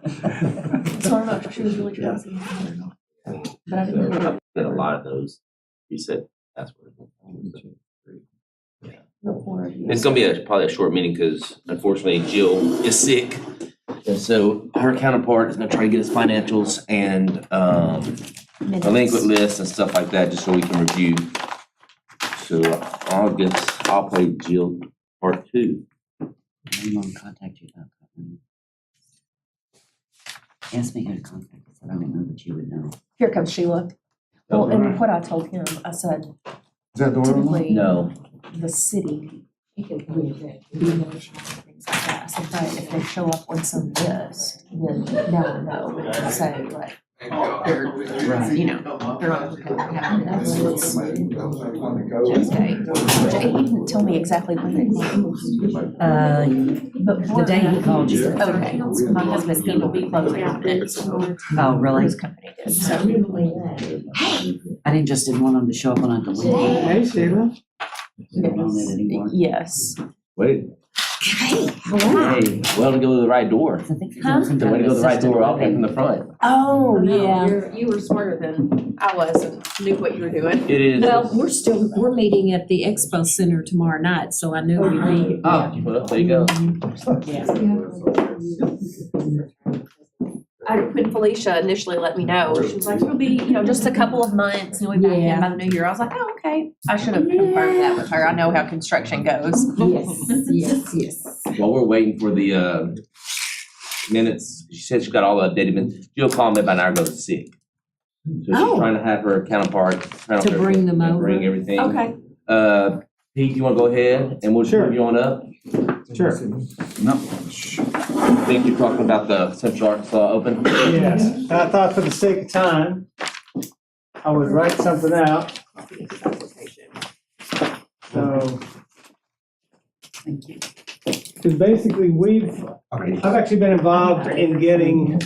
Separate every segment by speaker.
Speaker 1: So I don't know if she was really trying to see or not. But I didn't know.
Speaker 2: Did a lot of those. You said that's where. It's gonna be probably a short meeting because unfortunately Jill is sick. And so her counterpart is gonna try to get us financials and delinquent lists and stuff like that, just so we can review. So I'll play Jill part 2.
Speaker 3: I'm gonna contact you about that. Ask me who to contact. I said I didn't know that you would know.
Speaker 1: Here comes Sheila. Well, and what I told him, I said,
Speaker 4: Is that the one?
Speaker 1: typically,
Speaker 2: No.
Speaker 1: the city, you can be notified and things like that. I said, but if they show up on some list, then now we know, we can say, like, they're, you know, they're not prepared to have it. Tuesday. He didn't tell me exactly when they closed. But
Speaker 3: The day he called you.
Speaker 1: Okay, my husband, he will be closing on it.
Speaker 3: Oh, really?
Speaker 1: His company did, so.
Speaker 3: I didn't want them to show up on a delivery.
Speaker 4: Hey, Sheila.
Speaker 1: Yes.
Speaker 2: Wait.
Speaker 3: Hey,
Speaker 2: Hey, well to go to the right door.
Speaker 3: I think
Speaker 1: Huh?
Speaker 2: The way to go to the right door, I'll pay from the front.
Speaker 1: Oh,
Speaker 5: You were smarter than I was and knew what you were doing.
Speaker 2: It is.
Speaker 5: Well, we're meeting at the Expo Center tomorrow night, so I knew we'd be.
Speaker 2: Oh, well, there you go.
Speaker 1: When Felicia initially let me know, she was like, it'll be, just a couple of months, and we'll be back in by the new year. I was like, oh, okay. I should have confirmed that with her. I know how construction goes.
Speaker 5: Yes.
Speaker 2: While we're waiting for the minutes, she said she got all the updated minutes. Jill called me about an hour ago, sick. So she's
Speaker 5: Oh.
Speaker 2: trying to have her counterpart.
Speaker 5: To bring them
Speaker 2: and
Speaker 5: over.
Speaker 2: Bring everything.
Speaker 1: Okay.
Speaker 2: Pete, you wanna go ahead and we'll just
Speaker 4: Sure.
Speaker 2: move you on up?
Speaker 4: Sure.
Speaker 2: No. I think you're talking about the Central Arkansas Open?
Speaker 4: Yes, and I thought for the sake of time, I would write something out. So,
Speaker 3: Thank you.
Speaker 4: because basically I've actually been involved in getting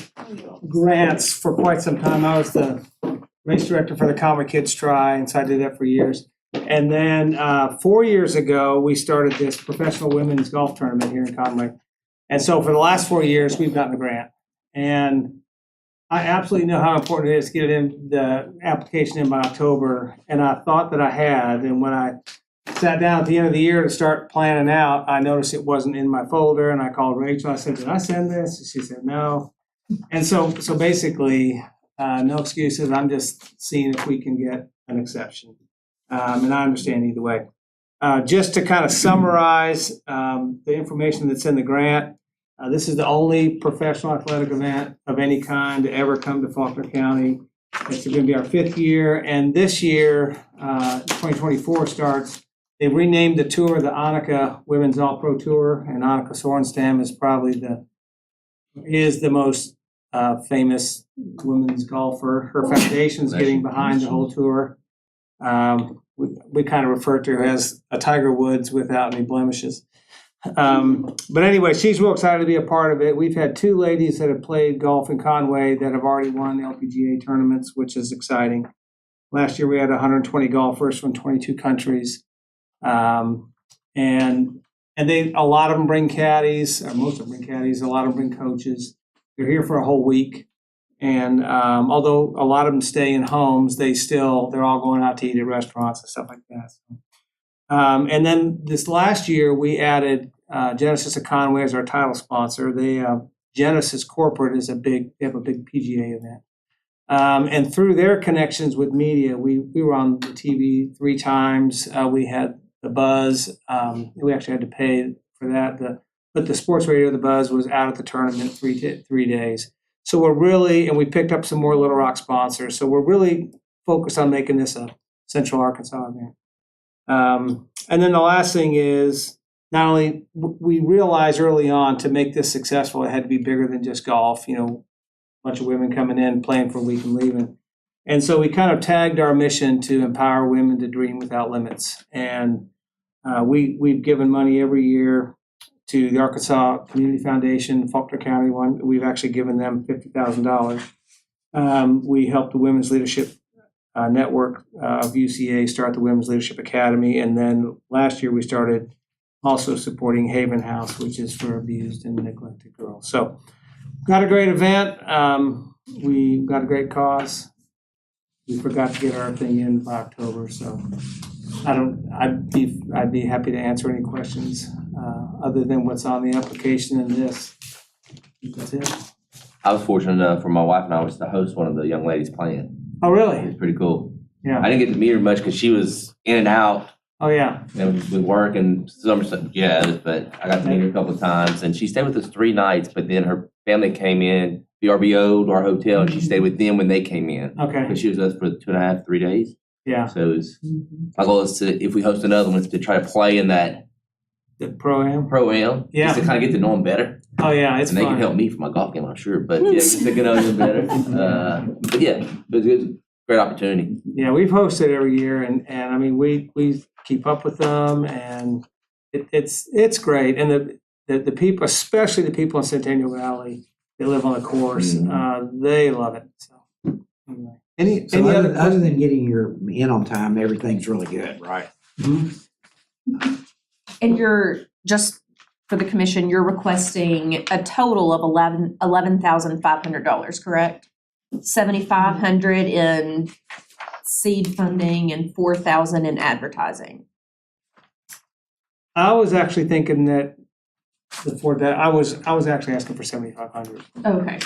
Speaker 4: grants for quite some time. I was the race director for the Conway Kids Try, and so I did that for years. And then 4 years ago, we started this professional women's golf tournament here in Conway. And so for the last 4 years, we've gotten a grant. And I absolutely know how important it is to get the application in by October. And I thought that I had. And when I sat down at the end of the year to start planning out, I noticed it wasn't in my folder. And I called Rachel. I said, did I send this? And she said, no. And so basically, no excuses. I'm just seeing if we can get an exception. And I understand either way. Just to kind of summarize the information that's in the grant, this is the only professional athletic event of any kind to ever come to Faulkner County. It's going to be our 5th year, and this year, 2024 starts. They renamed the tour the Annika Women's All-Pro Tour, and Annika Sorenstam is probably the most famous women's golfer. Her foundation's getting behind the whole tour. We kind of refer to her as a Tiger Woods without any blemishes. But anyway, she's real excited to be a part of it. We've had 2 ladies that have played golf in Conway that have already won LPGA tournaments, which is exciting. Last year we had 120 golfers from 22 countries. And a lot of them bring caddies, or most of them bring caddies, a lot of them bring coaches. They're here for a whole week. And although a lot of them stay in homes, they're all going out to eat at restaurants and stuff like that. And then this last year, we added Genesis of Conway as our title sponsor. Genesis Corporate they have a big PGA event. And through their connections with media, we were on the TV 3 times. We had the Buzz. We actually had to pay for that. But the sports radio, the Buzz, was out at the tournament 3 days. So and we picked up some more Little Rock sponsors. So we're really focused on making this a Central Arkansas event. And then the last thing is, not only we realized early on to make this successful, it had to be bigger than just golf, a bunch of women coming in, playing for a week and leaving. And so we kind of tagged our mission to empower women to dream without limits. And we've given money every year to the Arkansas Community Foundation, Faulkner County one. We've actually given them $50,000. We helped the Women's Leadership Network of UCA start the Women's Leadership Academy. And then last year we started also supporting Haven House, which is for abused and neglected girls. So got a great event. We got a great cause. We forgot to get our thing in by October, so I'd be happy to answer any questions, other than what's on the application and this. That's it.
Speaker 2: I was fortunate enough for my wife and I was to host one of the young ladies playing.
Speaker 4: Oh,
Speaker 2: It
Speaker 4: really?
Speaker 2: was pretty cool.
Speaker 4: Yeah.
Speaker 2: I didn't get to meet her much because she was in and out
Speaker 4: Oh, yeah.
Speaker 2: and with work and summer stuff, yeah, but I got to meet her a couple of times and she stayed with us 3 nights, but then her family came in, VRBO to our hotel, and she stayed with them when they came in.
Speaker 4: Okay.
Speaker 2: But she was with us for 2.5, 3 days.
Speaker 4: Yeah.
Speaker 2: So it was, my goal is to, if we host another one, is to try to play in that
Speaker 4: The pro-am.
Speaker 2: pro-am.
Speaker 4: Yeah.
Speaker 2: Just to kind of get to know them better.
Speaker 4: Oh, yeah, it's
Speaker 2: And they can
Speaker 4: fun.
Speaker 2: help me for my golf game, I'm sure, but yeah, just to get to know them better. But yeah, it was a great opportunity.
Speaker 4: Yeah, we've hosted every year and I mean, we keep up with them and it's great. And the people, especially the people in Centennial Valley, they live on the course, they love it, so. Anyway. Any
Speaker 6: So
Speaker 4: other
Speaker 6: other
Speaker 4: questions?
Speaker 6: than getting your in on time, everything's really good, right?
Speaker 1: And you're, just for the commission, you're requesting a total of $11,500, correct? $7,500 in seed funding and $4,000 in advertising.
Speaker 4: I was actually thinking that before that, I was actually asking for 7,500.
Speaker 1: Okay.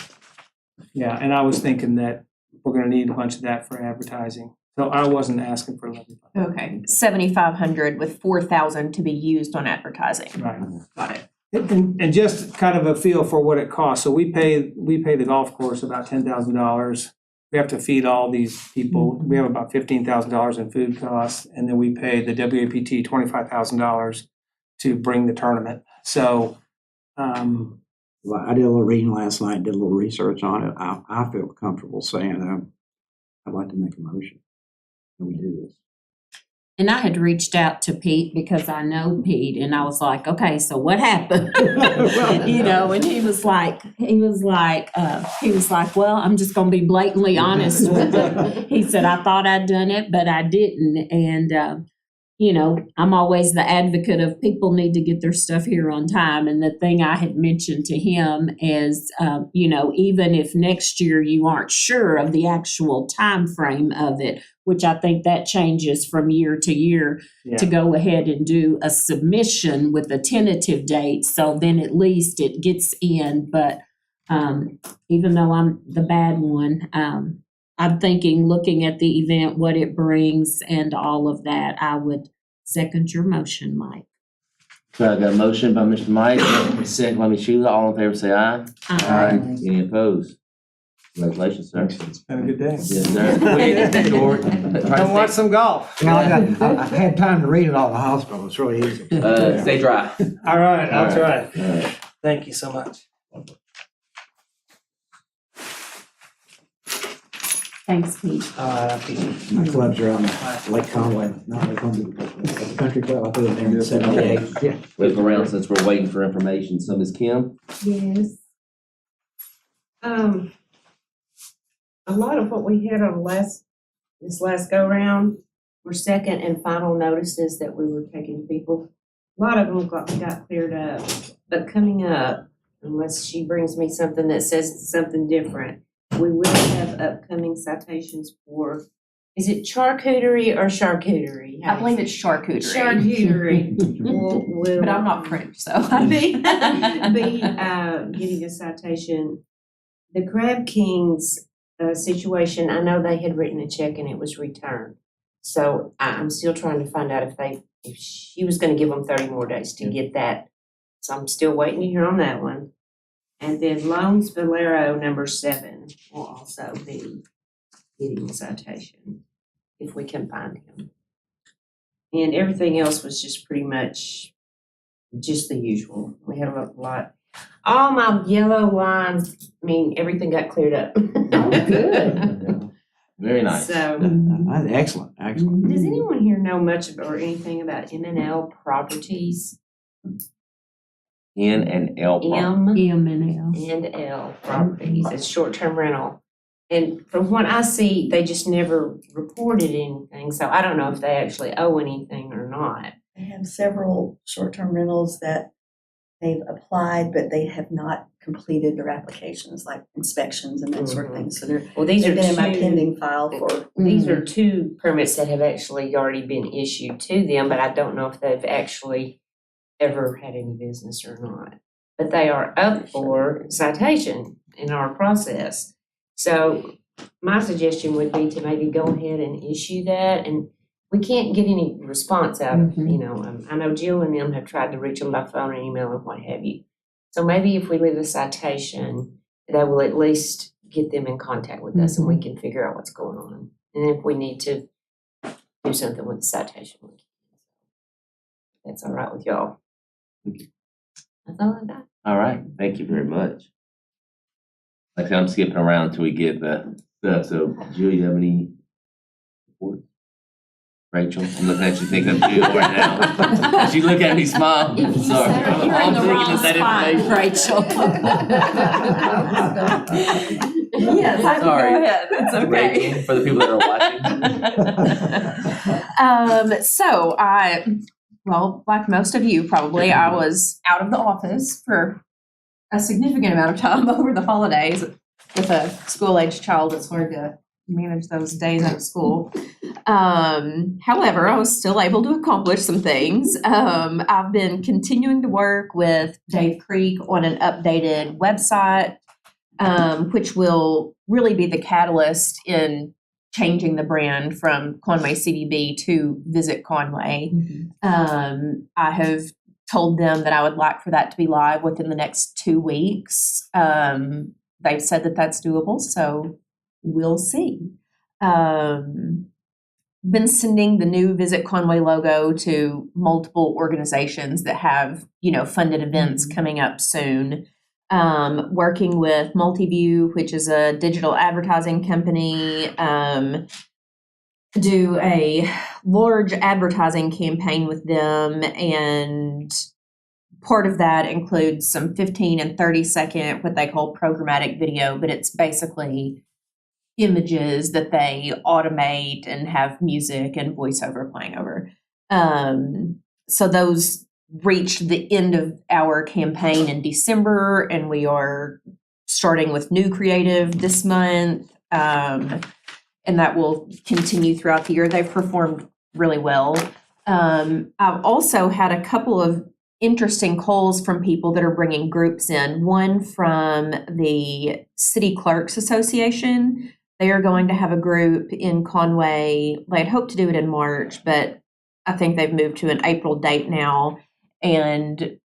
Speaker 4: Yeah, and I was thinking that we're gonna need a bunch of that for advertising. So I wasn't asking for 11,500.
Speaker 1: Okay, 7,500 with 4,000 to be used on advertising.
Speaker 4: Right.
Speaker 1: Got it.
Speaker 4: And just kind of a feel for what it costs. So we pay the golf course about $10,000. We have to feed all these people. We have about $15,000 in food costs, and then we pay the WAPT $25,000 to bring the tournament. So,
Speaker 6: Well, I did a little reading last night, did a little research on it. I feel comfortable saying, I'd like to make a motion. Can we do this?
Speaker 5: And I had reached out to Pete because I know Pete and I was like, okay, so what happened? You know, and he was like, well, I'm just gonna be blatantly honest with you. He said, I thought I'd done it, but I didn't. And, you know, I'm always the advocate of people need to get their stuff here on time. And the thing I had mentioned to him is, you know, even if next year you aren't sure of the actual time frame of it, which I think that changes from year to year, to go ahead and do a submission with a tentative date. So then at least it gets in. But even though I'm the bad one, I'm thinking, looking at the event, what it brings and all of that, I would second your motion, Mike.
Speaker 2: So I got a motion by Mr. Mike, second by Ms. Sheila. All in favor, say aye. Any opposed? Congratulations, sir.
Speaker 4: it's been a good day.
Speaker 2: Yes, sir. Quick, short.
Speaker 4: Come watch some golf.
Speaker 6: Well, I had time to read it all in the hospital. It's really easy.
Speaker 2: Stay dry.
Speaker 4: All right, I'll try.
Speaker 2: All right.
Speaker 4: Thank you so much.
Speaker 5: Thanks, Pete.
Speaker 6: My clubs are on Lake Conway, not Lake Conway, the country club. I put it there in 78. Yeah.
Speaker 2: Wait around since we're waiting for information. So Ms. Kim?
Speaker 7: Yes. A lot of what we had on this last go round were second and final notices that we were taking people. A lot of them got cleared up, but coming up, unless she brings me something that says something different, we will have upcoming citations for, is it charcuterie or charcuterie?
Speaker 1: I believe it's charcuterie.
Speaker 7: Charcuterie. We'll,
Speaker 1: But I'm not French, so I'd
Speaker 7: be
Speaker 1: be.
Speaker 7: getting a citation. The Crab Kings situation, I know they had written a check and it was returned. So I'm still trying to find out if she was gonna give them 30 more days to get that. So I'm still waiting to hear on that one. And then Loans Valero number 7 will also be getting a citation if we can find him. And everything else was just pretty much just the usual. We had a lot. All my yellow lines, I mean, everything got cleared up.
Speaker 5: Good.
Speaker 2: Very nice.
Speaker 7: So,
Speaker 6: Excellent, excellent.
Speaker 7: does anyone here know much or anything about M&L Properties?
Speaker 2: N and L.
Speaker 7: M&L Properties, it's short-term rental. And from what I see, they just never reported anything, so I don't know if they actually owe anything or not.
Speaker 8: They have several short-term rentals that they've applied, but they have not completed their applications, like inspections and that sort of thing. So
Speaker 7: Well, these
Speaker 8: they've
Speaker 7: are
Speaker 8: been in my
Speaker 7: two,
Speaker 8: pending file for,
Speaker 7: these are two permits that have actually already been issued to them, but I don't know if they've actually ever had any business or not. But they are up for citation in our process. So my suggestion would be to maybe go ahead and issue that, and we can't get any response out of, I know Jill and them have tried to reach them by phone and email and what have you. So maybe if we leave a citation, that will at least get them in contact with us and we can figure out what's going on. And if we need to do something with the citation, we can. That's all right with y'all. That's all I got.
Speaker 2: All right, thank you very much. Like I said, I'm skipping around till we get the stuff, so Jill, you have any reports? Rachel, I'm looking at you thinking of Jill right now. She look at me, smile.
Speaker 5: If you
Speaker 2: Sorry.
Speaker 5: said it, you're in
Speaker 2: I'm
Speaker 5: the
Speaker 2: thinking
Speaker 5: wrong
Speaker 2: of that
Speaker 5: spot, Rachel. Yes, I can
Speaker 2: Sorry.
Speaker 5: go ahead, it's okay.
Speaker 2: Rachel, for the people that are watching.
Speaker 1: So well, like most of you probably, I was out of the office for a significant amount of time over the holidays. With a school-aged child, it's hard to manage those days out of school. However, I was still able to accomplish some things. I've been continuing to work with Dave Creek on an updated website, which will really be the catalyst in changing the brand from Conway CDB to Visit Conway. I have told them that I would like for that to be live within the next 2 weeks. They've said that that's doable, so we'll see. Been sending the new Visit Conway logo to multiple organizations that have, funded events coming up soon. Working with Multiview, which is a digital advertising company, do a large advertising campaign with them, and part of that includes some 15 and 30-second, what they call programmatic video, but it's basically images that they automate and have music and voiceover playing over. So those reached the end of our campaign in December, and we are starting with new creative this month, and that will continue throughout the year. They've performed really well. I've also had a couple of interesting calls from people that are bringing groups in. One from the City Clerks Association. They are going to have a group in Conway. They had hoped to do it in March, but I think they've moved to an April date now. And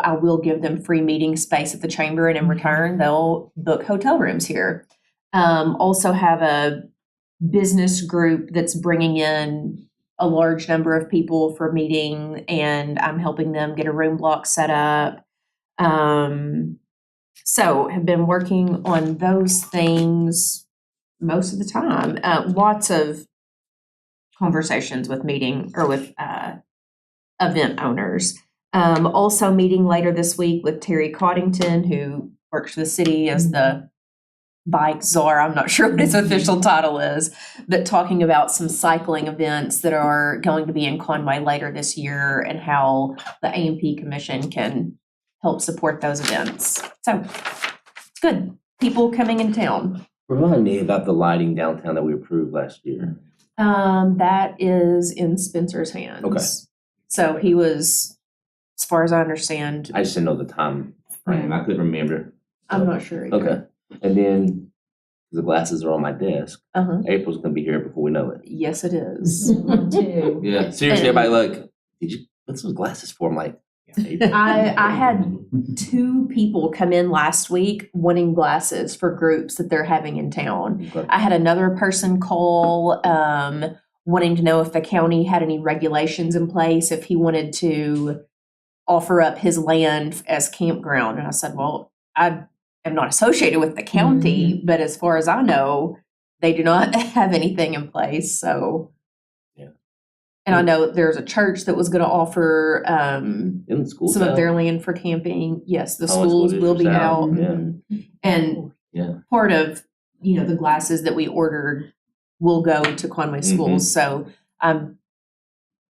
Speaker 1: I will give them free meeting space at the chamber, and in return, they'll book hotel rooms here. Also have a business group that's bringing in a large number of people for meeting, and I'm helping them get a room block set up. So have been working on those things most of the time. Lots of conversations with event owners. Also meeting later this week with Terry Coddington, who works for the city as the bike czar. I'm not sure what his official title is, but talking about some cycling events that are going to be in Conway later this year and how the A&P Commission can help support those events. So it's good. People coming in town.
Speaker 2: Remind me about the lighting downtown that we approved last year.
Speaker 1: That is in Spencer's hands.
Speaker 2: Okay.
Speaker 1: So he was, as far as I understand,
Speaker 2: I just didn't know the time frame. I couldn't remember.
Speaker 1: I'm not sure either.
Speaker 2: Okay. And then the glasses are on my desk.
Speaker 1: Uh-huh.
Speaker 2: April's gonna be here before we know it.
Speaker 1: Yes, it is.
Speaker 7: Mine too.
Speaker 2: Yeah. Seriously, everybody like, did you what's those glasses for? I'm like,
Speaker 1: I had 2 people come in last week wanting glasses for groups that they're having in town.
Speaker 2: Okay.
Speaker 1: I had another person call wanting to know if the county had any regulations in place, if he wanted to offer up his land as campground. And I said, well, I am not associated with the county, but as far as I know, they do not have anything in place. So,
Speaker 2: yeah.
Speaker 1: And I know there's a church that was going to offer
Speaker 2: in the school
Speaker 1: some of their land for camping. Yes, the
Speaker 2: College
Speaker 1: schools will be
Speaker 2: districts
Speaker 1: out.
Speaker 2: out, yeah.
Speaker 1: And
Speaker 2: Yeah.
Speaker 1: part of, the glasses that we ordered will go to Conway schools. So I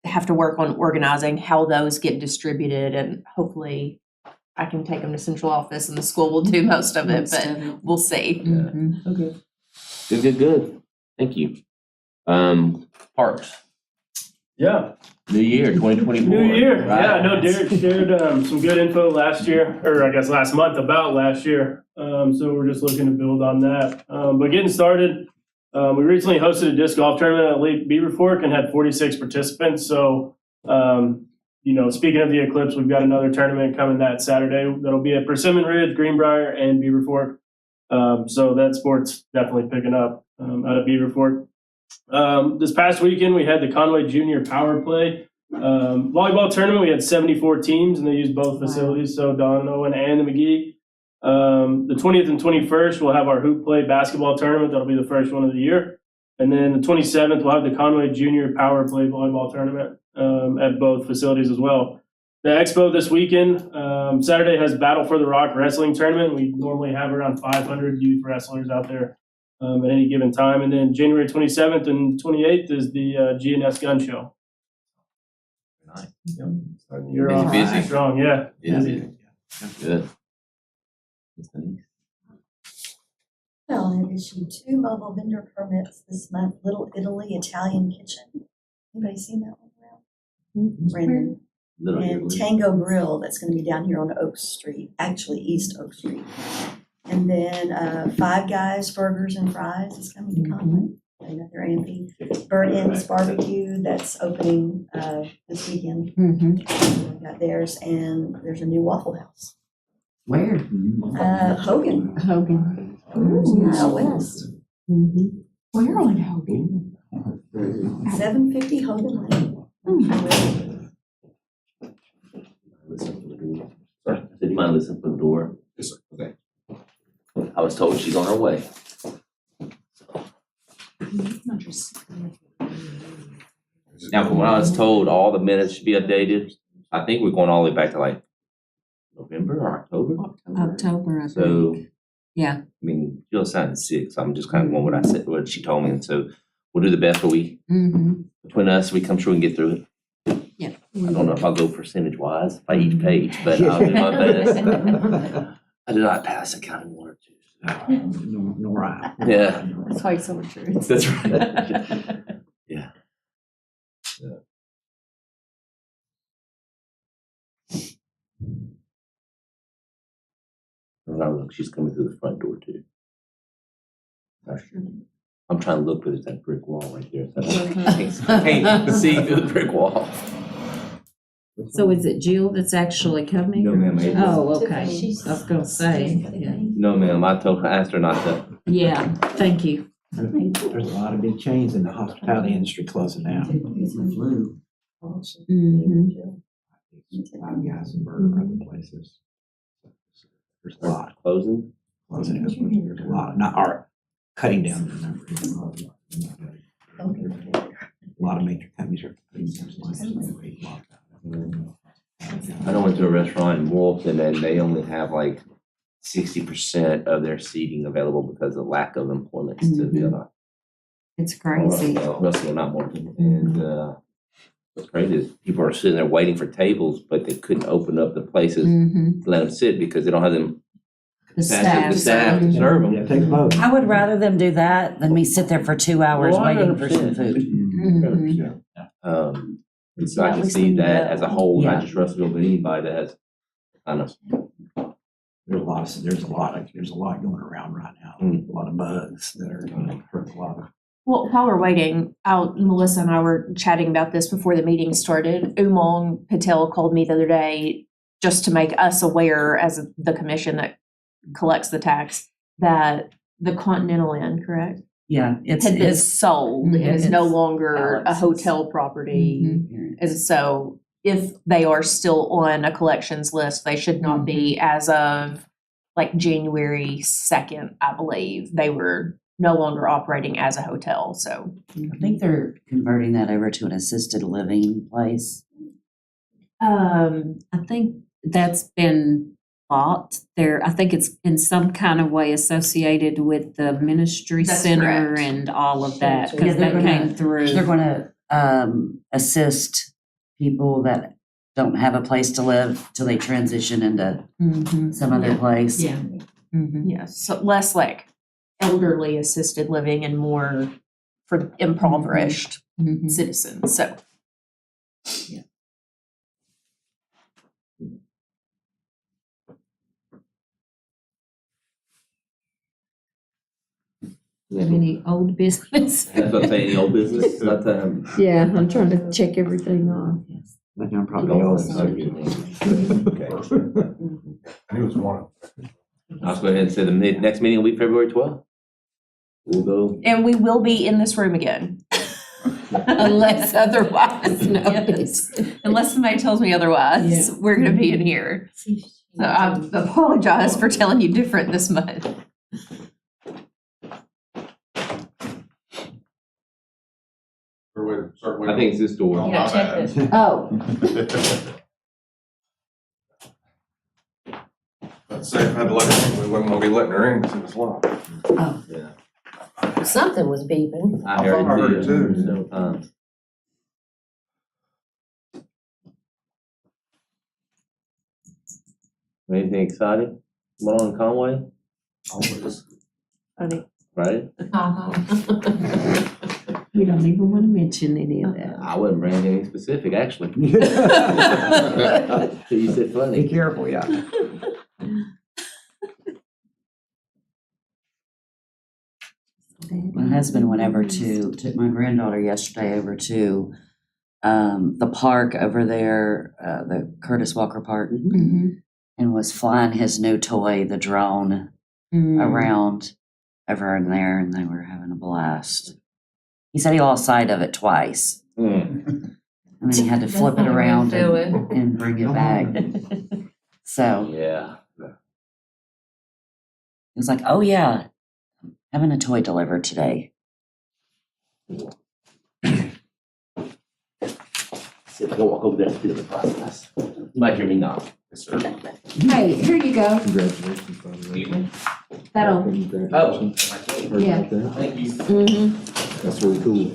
Speaker 1: have to work on organizing how those get distributed, and hopefully I can take them to central office and the school will do most of it,
Speaker 5: Most
Speaker 1: but
Speaker 5: of it.
Speaker 1: we'll see.
Speaker 5: Mhm.
Speaker 2: Okay. Good. Thank you. Parks,
Speaker 9: Yeah,
Speaker 2: new year, 2024.
Speaker 9: new year.
Speaker 2: right?
Speaker 9: Yeah, no, Derek shared some good info last year, or I guess last month about last year. So we're just looking to build on that. But getting started, we recently hosted a disc golf tournament at Lake Beaver Fork and had 46 participants. So, speaking of the eclipse, we've got another tournament coming that Saturday. That'll be at Persimmon Ridge, Greenbrier, and Beaver Fork. So that sport's definitely picking up out of Beaver Fork. This past weekend, we had the Conway Junior Power Play volleyball tournament. We had 74 teams, and they used both facilities, so Don and Owen and the McGee. The 20th and 21st, we'll have our hoop play basketball tournament. That'll be the first one of the year. And then the 27th, we'll have the Conway Junior Power Play volleyball tournament at both facilities as well. The expo this weekend, Saturday has Battle for the Rock wrestling tournament. We normally have around 500 youth wrestlers out there at any given time. And then January 27th and 28th is the G&S gun show.
Speaker 2: Nice.
Speaker 9: You're
Speaker 2: Busy,
Speaker 9: off
Speaker 2: busy.
Speaker 9: strong, yeah.
Speaker 2: Busy. Good. That's nice.
Speaker 8: Well, I've issued 2 mobile vendor permits this month, Little Italy Italian Kitchen. Anybody seen that one around? Brandon.
Speaker 2: Little
Speaker 8: And
Speaker 2: Italy.
Speaker 8: Tango Grill, that's gonna be down here on Oak Street, actually East Oak Street. And then Five Guys Burgers and Fries is coming to Conway. They got their AMP. Burnt Ends Barbecue, that's opening this weekend.
Speaker 5: Mhm.
Speaker 8: We got theirs, and there's a new Waffle House.
Speaker 3: Where?
Speaker 8: Hogan,
Speaker 5: Hogan.
Speaker 8: out west,
Speaker 5: Mhm. Where on Hogan?
Speaker 8: 750 Hogan Lane.
Speaker 2: Listen for the door. Sorry, did you mind listening for the door? Yes, sir. Okay. I was told she's on her way. Now, from what I was told, all the minutes should be updated. I think we're going all the way back to like November or October.
Speaker 5: October, I
Speaker 2: So,
Speaker 5: think. Yeah.
Speaker 2: I mean, Jill signed 6. I'm just kind of going what I said, what she told me. And so we'll do the best what we,
Speaker 5: Mm-hmm.
Speaker 2: between us, we come sure we can get through it.
Speaker 5: Yeah.
Speaker 2: I don't know if I'll go percentage wise by each page, but I'll do my best. I did not pass accounting 1 or 2.
Speaker 6: Nor I.
Speaker 2: Yeah,
Speaker 1: That's why it's so insurance.
Speaker 2: that's right. Yeah. Oh, look, she's coming through the front door too. I'm trying to look, but there's that brick wall right there. So I can't see through the brick wall.
Speaker 5: So is it Jill that's actually coming?
Speaker 2: No, ma'am.
Speaker 5: Oh, okay.
Speaker 8: Tiffany.
Speaker 5: I was gonna say, yeah.
Speaker 2: No, ma'am, I asked her not to.
Speaker 5: Yeah, thank you.
Speaker 6: There's a lot of big chains in the hospitality industry closing down.
Speaker 3: Flu.
Speaker 5: Mhm.
Speaker 6: Five Guys and Burger, other places. There's a lot
Speaker 2: Closing?
Speaker 6: closing. There's a lot, not our cutting down the number. A lot of major companies are putting some.
Speaker 2: I know I went to a restaurant in Wolfton and they only have like 60% of their seating available because of lack of employment to be able to.
Speaker 5: It's crazy.
Speaker 2: Russell, not Wolfton. And what's crazy is people are sitting there waiting for tables, but they couldn't open up the places
Speaker 5: Mhm.
Speaker 2: to let them sit because they don't have them
Speaker 5: The
Speaker 2: staff
Speaker 5: staff.
Speaker 2: to serve them.
Speaker 6: Yeah, take a vote.
Speaker 3: I would rather them do that than me sit there for 2 hours
Speaker 2: Well, I
Speaker 3: waiting for some
Speaker 2: understand.
Speaker 3: food.
Speaker 5: Mhm.
Speaker 2: And so I
Speaker 3: At
Speaker 2: can
Speaker 3: least
Speaker 2: see
Speaker 3: when you
Speaker 2: that
Speaker 3: go.
Speaker 2: as a whole,
Speaker 3: Yeah.
Speaker 2: not just Russellville, but anybody that has kind of.
Speaker 6: There's a lot going around right now. A lot of bugs that are going to hurt a lot of.
Speaker 1: Well, while we're waiting, Melissa and I were chatting about this before the meeting started. Umang Patel called me the other day just to make us aware as the commission that collects the tax that the Continental Inn, correct,
Speaker 3: Yeah, it's,
Speaker 1: had been
Speaker 3: it's.
Speaker 1: sold and is no
Speaker 3: It's
Speaker 1: longer a
Speaker 3: Alex's.
Speaker 1: hotel property.
Speaker 5: Mhm.
Speaker 1: And so if they are still on a collections list, they should not be as of like January 2nd, I believe. They were no longer operating as a hotel, so.
Speaker 3: I think they're converting that over to an assisted living place.
Speaker 5: I think that's been bought there. I think it's in some kind of way associated with the ministry
Speaker 1: That's
Speaker 5: center
Speaker 1: correct.
Speaker 5: and all of that,
Speaker 3: Yeah,
Speaker 5: because
Speaker 3: they're
Speaker 5: that came
Speaker 3: gonna-
Speaker 5: through.
Speaker 3: They're gonna assist people that don't have a place to live till they transition into
Speaker 5: Mhm.
Speaker 3: some other place.
Speaker 5: Yeah. Mhm.
Speaker 1: Yes, so less like elderly assisted living and more for impoverished
Speaker 5: Mhm.
Speaker 1: citizens, so.
Speaker 5: Do you have any old business?
Speaker 2: That's what I'm saying, the old business, not
Speaker 5: Yeah, I'm trying to check everything off.
Speaker 6: But I'm probably all
Speaker 2: Okay.
Speaker 10: He was one.
Speaker 2: I'll go ahead and say the next meeting will be February 12th. We'll go.
Speaker 1: And we will be in this room again.
Speaker 5: Unless otherwise noted.
Speaker 1: Yes. Unless somebody tells me otherwise, we're gonna be in here. So I apologize for telling you different this month.
Speaker 2: I think it's this door.
Speaker 10: Oh,
Speaker 1: Yeah,
Speaker 10: my
Speaker 1: check
Speaker 10: bad.
Speaker 1: this.
Speaker 5: Oh,
Speaker 10: Let's say if I had let her in, we wasn't gonna be letting her in because it was locked.
Speaker 2: Yeah.
Speaker 7: Something was beeping.
Speaker 2: I
Speaker 10: I thought I heard
Speaker 2: heard
Speaker 10: it
Speaker 2: it
Speaker 10: too.
Speaker 2: too. Several times. Anything exciting? Going on in Conway? Right?
Speaker 5: we don't even want to mention any of that.
Speaker 2: I wouldn't bring anything specific, actually. So you said
Speaker 6: Be
Speaker 2: funny.
Speaker 6: careful, yeah.
Speaker 3: My husband went over took my granddaughter yesterday over to the park over there, the Curtis Walker Park,
Speaker 5: Mhm.
Speaker 3: and was flying his new toy, the drone,
Speaker 5: Mm.
Speaker 3: around over in there, and they were having a blast. He said he lost sight of it twice,
Speaker 2: Mm,
Speaker 3: and then he had to flip it
Speaker 7: not a good
Speaker 3: around
Speaker 7: feeling.
Speaker 3: and bring it back. So
Speaker 2: yeah.
Speaker 3: he was like, "Oh yeah, having a toy delivered today."
Speaker 2: See if I can walk over there and do the process. You might hear me knock. Yes, sir.
Speaker 5: Hey, here you go.
Speaker 10: Congratulations, by the way.
Speaker 5: That'll,
Speaker 2: Oh.
Speaker 5: Yeah.
Speaker 2: Thank you.
Speaker 5: mhm.
Speaker 10: That's really cool.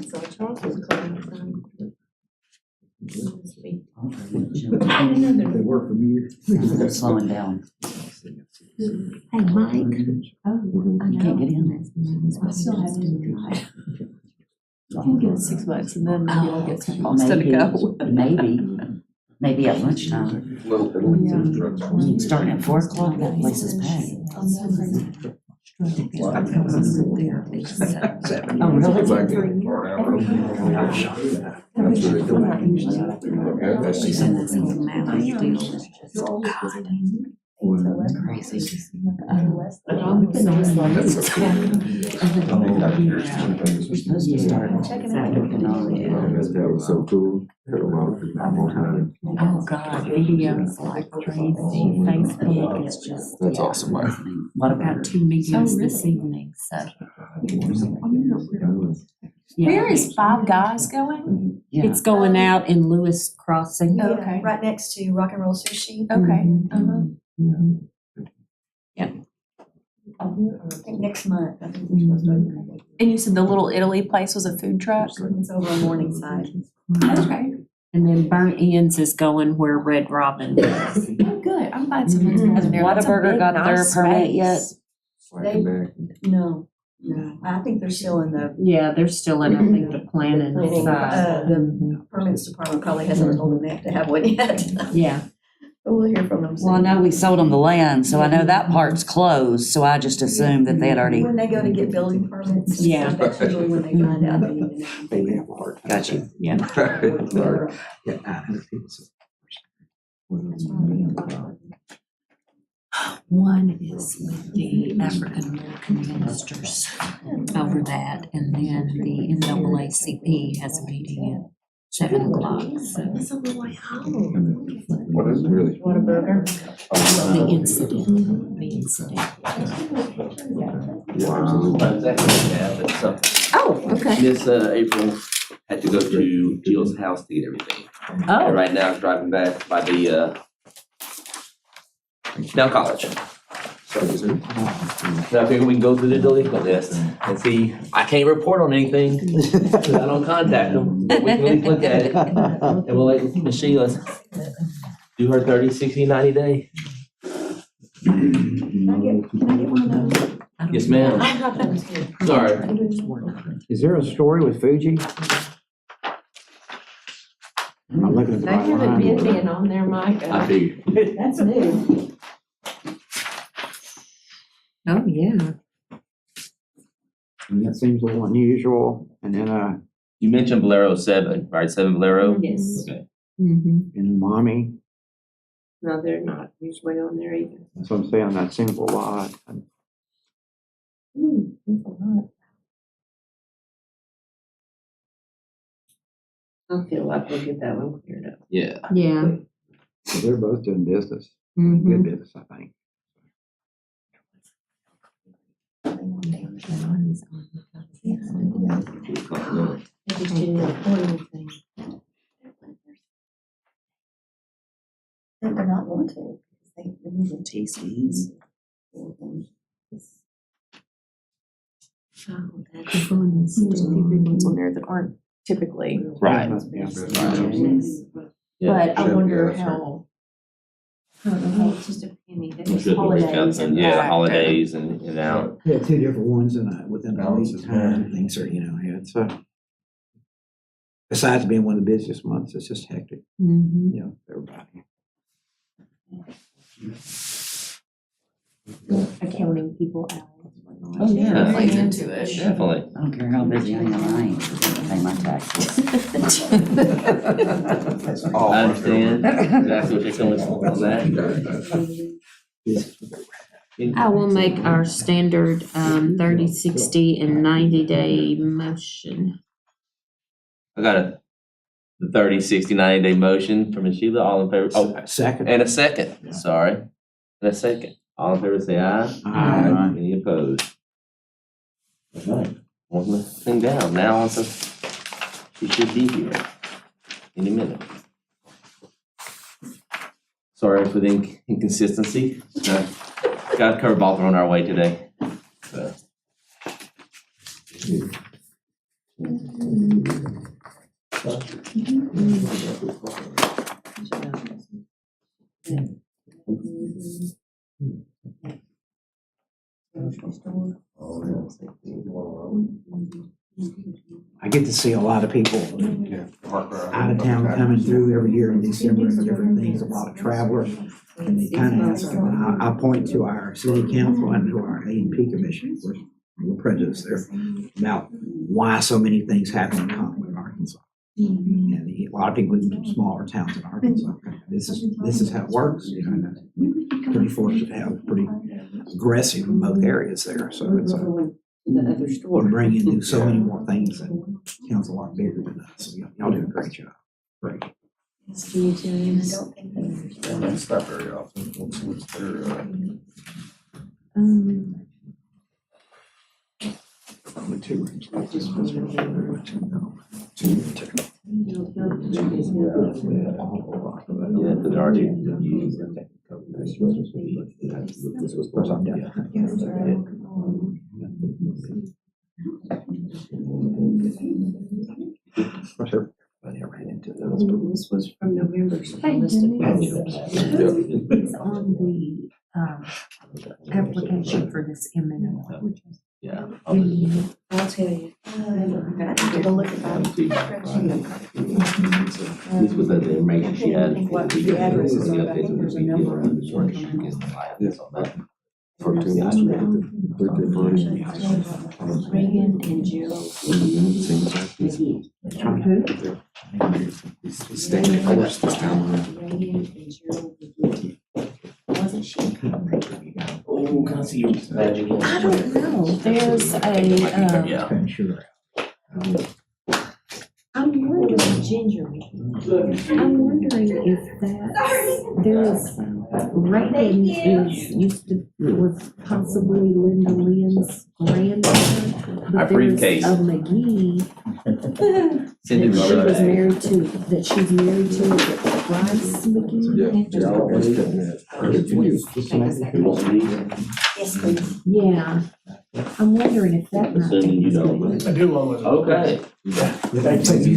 Speaker 7: So Charles was calling.
Speaker 6: They work for me.
Speaker 3: They're slowing down.
Speaker 5: Hey, Mike. Oh, I
Speaker 3: You can't get in.
Speaker 5: I still have to try.
Speaker 1: I'll give it $6 and then you'll get some pasta to go.
Speaker 3: Maybe at lunchtime. Starting at 4:00, that place is packed. Oh, really?
Speaker 10: That's really cool.
Speaker 5: She said that's a massive deal.
Speaker 3: It's crazy.
Speaker 5: We've been on slow.
Speaker 10: That's so cool.
Speaker 3: We're supposed to start working on it.
Speaker 10: That was so cool. Had a lot of people on.
Speaker 5: Oh, God, videos like crazy. Facebook is just.
Speaker 10: That's awesome, Mike.
Speaker 3: What
Speaker 5: I've
Speaker 3: about
Speaker 5: got 2 meetings this evening, so. Yeah.
Speaker 1: Where is Five Guys going?
Speaker 3: Yeah.
Speaker 5: It's going out in Lewis Crossing.
Speaker 1: Oh, okay.
Speaker 8: Right next to Rock and Roll Sushi.
Speaker 1: Okay.
Speaker 5: Mhm. Mhm.
Speaker 8: I think next month. I think we're supposed to.
Speaker 1: And you said the Little Italy place was a food truck?
Speaker 8: It's over on Morningside.
Speaker 1: Okay.
Speaker 5: And then Burnt Ends is going where Red Robin is.
Speaker 1: Oh, good. I'm glad someone's going there. That's a
Speaker 3: Whataburger
Speaker 1: big,
Speaker 3: got their
Speaker 1: nice
Speaker 3: permit yet?
Speaker 1: space.
Speaker 8: No, I think they're still in the,
Speaker 5: Yeah, they're still in, I think, the planning side.
Speaker 8: the permits department probably hasn't told them they have to have one yet.
Speaker 5: Yeah.
Speaker 8: But we'll hear from them soon.
Speaker 3: Well, I know we sold them the land, so I know that part's closed, so I just assumed that they had already,
Speaker 8: When they go to get building permits. and
Speaker 5: Yeah.
Speaker 8: stuff, That's usually when they find out they need to.
Speaker 6: They have a hard time.
Speaker 3: got you.
Speaker 6: Yeah, 900 people.
Speaker 5: One is with the African American ministers over that, and then the NAACP has a meeting at 7:00, so.
Speaker 7: It's on the way home.
Speaker 10: What is it really?
Speaker 7: Whataburger.
Speaker 5: The incident.
Speaker 10: Yeah, absolutely.
Speaker 2: Yeah, but some-
Speaker 5: Oh, okay.
Speaker 2: Miss April had to go to Jill's house to get everything. And
Speaker 5: Oh,
Speaker 2: right now, is driving back by the down college. So I figure we can go through the delinquent list and see, I can't report on anything, because I don't contact them, but we can at least look at it. And we'll let Miss Sheila do her 30, 60, 90 day.
Speaker 8: Can I get one of those?
Speaker 2: Yes, ma'am.
Speaker 1: I thought that was good.
Speaker 2: Sorry.
Speaker 6: Is there a story with Fuji? I'm not looking at the
Speaker 7: They
Speaker 6: right
Speaker 7: haven't been
Speaker 6: line.
Speaker 7: being on there, Mike.
Speaker 2: I figured.
Speaker 8: That's new.
Speaker 5: Oh, yeah.
Speaker 6: And that seems a little unusual. And then,
Speaker 2: You mentioned Bolero 7, right? 7 Bolero?
Speaker 7: Yes,
Speaker 2: Okay.
Speaker 5: Mhm.
Speaker 6: and Mommy,
Speaker 7: no, they're not usually on there either.
Speaker 6: that's what I'm saying, that seems a lot.
Speaker 7: That's a lot. I feel like we'll get that one cleared up.
Speaker 2: Yeah.
Speaker 5: Yeah.
Speaker 6: So they're both doing business,
Speaker 5: Mhm.
Speaker 6: good business, I think.
Speaker 7: They just didn't report anything.
Speaker 8: They're not going to. They're using TCs.
Speaker 1: There's a few big ones on there that aren't typically,
Speaker 2: Right.
Speaker 1: but I
Speaker 10: Sure,
Speaker 1: wonder
Speaker 10: yeah, that's
Speaker 1: how.
Speaker 7: It's just a penny. They
Speaker 2: We
Speaker 7: just
Speaker 2: should reach out
Speaker 1: Holidays
Speaker 2: to them, yeah, the
Speaker 1: impact.
Speaker 2: holidays and out.
Speaker 6: Yeah, two different ones within a week
Speaker 10: Balances,
Speaker 6: time, things are, yeah, it's besides being one of the busiest months, it's just hectic,
Speaker 5: Mhm.
Speaker 6: everybody.
Speaker 1: Accounting people out.
Speaker 2: Oh, yeah.
Speaker 1: Plays into it.
Speaker 2: Definitely.
Speaker 3: I don't care how busy I am, I ain't gonna pay my taxes.
Speaker 2: I understand exactly what you're coming from on that.
Speaker 5: I will make our standard 30, 60, and 90 day motion.
Speaker 2: I got the 30, 60, 90 day motion from Ms. Sheila, all in favor, oh,
Speaker 6: Second.
Speaker 2: and a second, sorry, and a second. All in favor, say aye.
Speaker 6: Aye.
Speaker 2: Any opposed? Okay, one thing down, now on to, she should be here any minute. Sorry for the inconsistency, got a curveball thrown our way today. So.
Speaker 6: I get to see a lot of people out of town coming through every year in December and different things, a lot of travelers. And they kind of ask, I point to our city council and to our A&P commission, we're prejudiced there, about why so many things happen in Conway, Arkansas. And a lot of people from smaller towns in Arkansas, this is how it works, and pretty fortunate to have pretty aggressive in both areas there, so it's we bring in do so many more things and town's a lot bigger than us, so y'all do a great job. Great.
Speaker 7: It's new to him.
Speaker 10: That's not very often. What's their,
Speaker 6: Only two rooms.
Speaker 2: Yeah, because there are two.
Speaker 7: This was from November, so
Speaker 1: Hey,
Speaker 7: listed.
Speaker 1: It's on the, application for this MNO.
Speaker 2: Yeah.
Speaker 7: I'll tell you.
Speaker 8: I have to go look at that.
Speaker 2: This was the information she had.
Speaker 8: What the address is on it. I
Speaker 2: There's
Speaker 8: think there's a number on it.
Speaker 7: Reagan and Jill.
Speaker 10: Staying course this time around.
Speaker 7: Reagan and Jill. Wasn't she?
Speaker 2: Oh, can I see your badge again?
Speaker 1: I don't know, there's a,
Speaker 2: Yeah.
Speaker 6: Sure.
Speaker 7: I'm wondering, Ginger.
Speaker 1: I'm wondering if that, there is
Speaker 5: Reagan was possibly Linda Lynn's granddaughter.
Speaker 2: Our
Speaker 5: But there's
Speaker 2: briefcase.
Speaker 5: a McGee
Speaker 2: Cindy,
Speaker 5: that she
Speaker 2: remember
Speaker 5: was
Speaker 2: that?
Speaker 5: married to, that she's married to, is it Bryce McGee?
Speaker 8: Yes, please.
Speaker 5: Yeah, I'm wondering if that might
Speaker 2: Assuming you
Speaker 5: be.
Speaker 2: don't.
Speaker 9: I do want one.
Speaker 2: Okay.
Speaker 9: Thank you.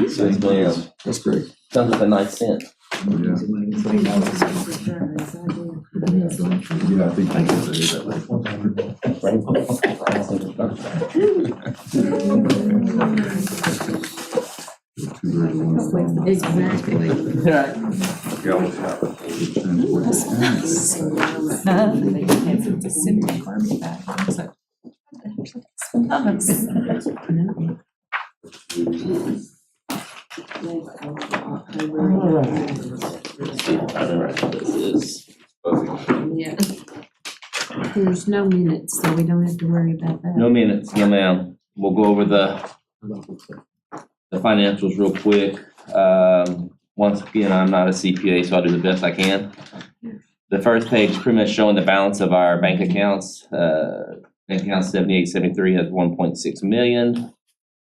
Speaker 2: Yes, ma'am.
Speaker 10: That's great.
Speaker 2: Comes with a nice scent.
Speaker 10: Yeah, I think
Speaker 5: Exactly.
Speaker 2: Right.
Speaker 1: It's a December garbage bag. So-
Speaker 2: Let's see, I don't know what this is.
Speaker 5: Yeah. There's no minutes, so we don't have to worry about that.
Speaker 2: No minutes, no ma'am. We'll go over the financials real quick. Once again, I'm not a CPA, so I'll do the best I can. The first page is pretty much showing the balance of our bank accounts. Bank account 7873 has 1.6 million.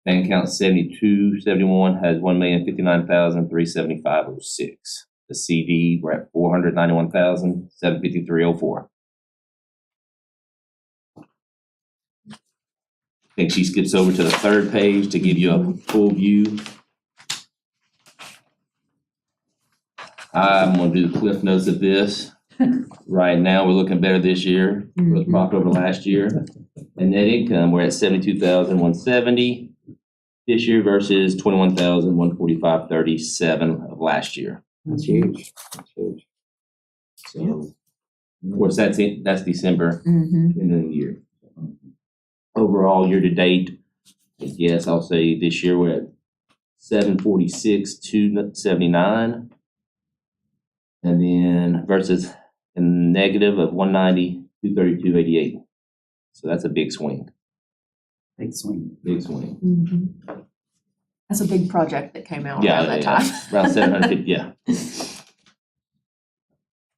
Speaker 2: Bank account 7271 has 1,059,375.06. The CD, we're at 491,753.04. I think she skips over to the third page to give you a full view. I'm gonna do the cliff notes of this. Right now, we're looking better this year, gross profit over last year. And net income, we're at 72,170 this year versus 21,145.37 of last year.
Speaker 6: That's huge. That's huge.
Speaker 2: So, of course, that's December,
Speaker 5: Mm-hmm.
Speaker 2: end of the year. Overall, year to date, I guess I'll say this year we're at 746,279. And then versus a negative of 190,232.88. So that's a big swing,
Speaker 3: Big swing.
Speaker 2: big swing.
Speaker 5: Mm-hmm.
Speaker 1: That's a big project that came out
Speaker 2: Yeah,
Speaker 1: around that
Speaker 2: yeah,
Speaker 1: time.
Speaker 2: around 750, yeah.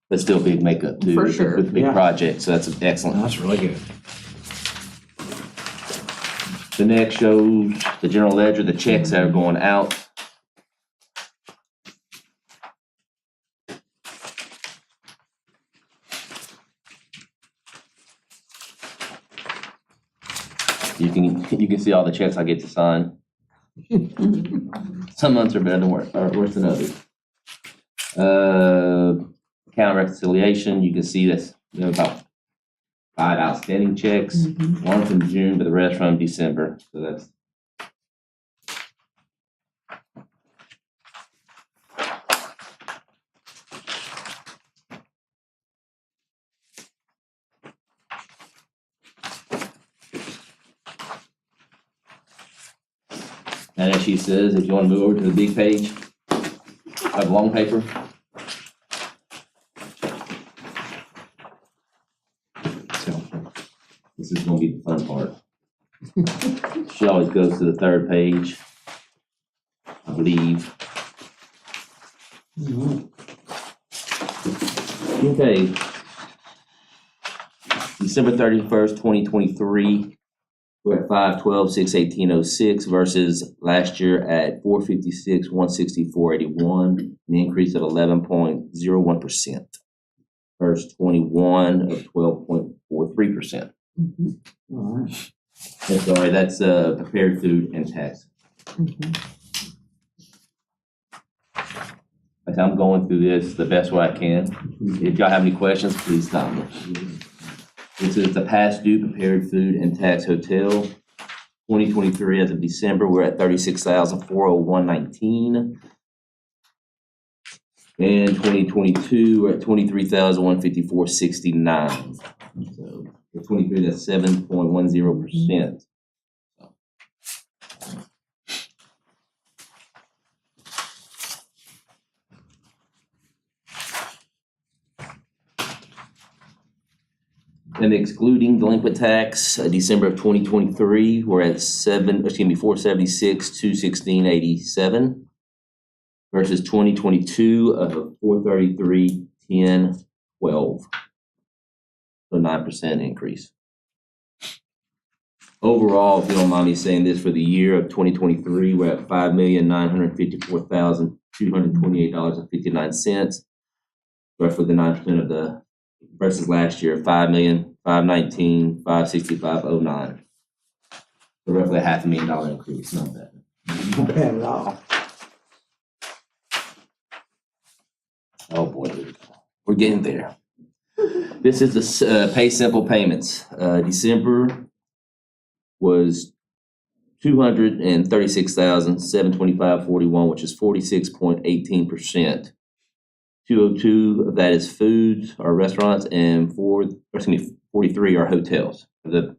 Speaker 2: But still big makeup too.
Speaker 1: For
Speaker 2: It's a
Speaker 1: sure.
Speaker 2: big
Speaker 6: Yeah.
Speaker 2: project, so that's excellent.
Speaker 6: That's really good.
Speaker 2: The next shows the general ledger, the checks that are going out. You can see all the checks I get to sign. Some months are better than worse than others. Account reconciliation, you can see that's, about 5 outstanding checks.
Speaker 5: Mm-hmm.
Speaker 2: One from June, but the rest from December, so that's. And as she says, if you want to move over to the big page of long paper. So, this is gonna be the fun part. She always goes to the third page, I believe. Okay. December 31st, 2023, we're at 5/12/6/1806 versus last year at 456/164/81, an increase of 11.01%. Verse 21 of 12.43%.
Speaker 5: Mm-hmm.
Speaker 6: All right.
Speaker 2: I'm sorry, that's prepared food and tax.
Speaker 5: Mm-hmm.
Speaker 2: As I'm going through this the best way I can. If y'all have any questions, please stop me. This is the past due prepared food and tax hotel. 2023 as of December, we're at 36,401.19. And 2022, we're at 23,154.69. So for 23, that's 7.10%. And excluding delinquent tax, December of 2023, we're at 476,216.87. versus 2022 of 433,1012. So 9% increase. Overall, if you don't mind me saying this, for the year of 2023, we're at $5,954,228.59. Roughly the 9% of the versus last year, $5,519,565.09. So roughly a $500,000 increase, not bad.
Speaker 6: Not bad at all.
Speaker 2: Oh boy, we're getting there. This is the pay simple payments. December was $236,725.41, which is 46.18%. 202 of that is foods or restaurants, and 43 are hotels. The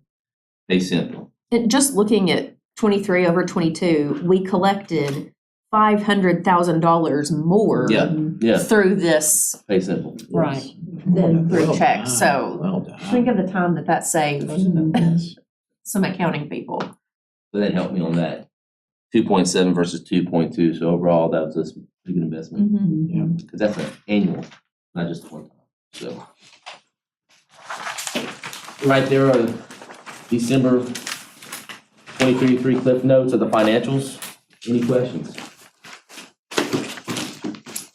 Speaker 2: pay simple.
Speaker 1: And just looking at 23 over 22, we collected $500,000 more
Speaker 2: Yeah,
Speaker 1: through this
Speaker 2: pay simple.
Speaker 1: Right. than through
Speaker 6: Well
Speaker 1: checks.
Speaker 6: done,
Speaker 1: So
Speaker 6: well done.
Speaker 1: think of the time that saved
Speaker 6: Yes.
Speaker 1: some accounting people.
Speaker 2: So that helped me on that. 2.7 versus 2.2. So overall, that was a pretty good investment. Because that's an annual, not just one time. So right there are December 2023 cliff notes of the financials. Any questions?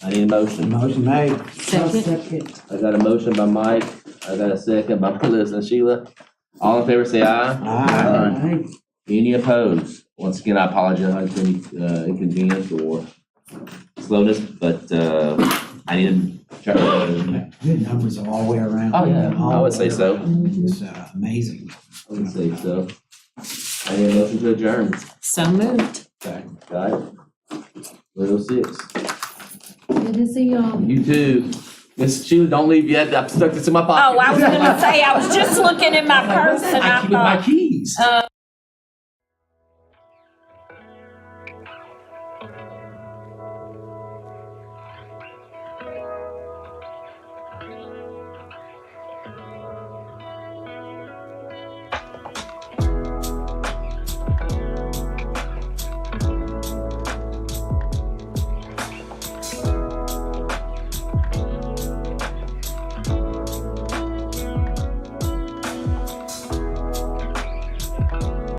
Speaker 2: I need a motion.
Speaker 6: Motion made.
Speaker 5: Second.
Speaker 2: I got a motion by Mike. I got a second by Melissa and Sheila. All in favor, say aye.
Speaker 6: Aye.
Speaker 2: Any opposed? Once again, I apologize for any inconvenience or slowness, but I need to.
Speaker 6: Good numbers all the way around.
Speaker 2: Oh, yeah, I would say so.
Speaker 6: It's amazing.
Speaker 2: I would say so. I need a motion to adjourn.
Speaker 5: So moved.
Speaker 2: Okay, got it. 3:06.
Speaker 5: Good to see y'all.
Speaker 2: You too. Miss Sheila, don't leave yet. I've stuck this in my pocket.
Speaker 5: Oh, I was gonna say, I was just looking in my purse and I
Speaker 2: I keep it in my
Speaker 5: thought,
Speaker 2: keys.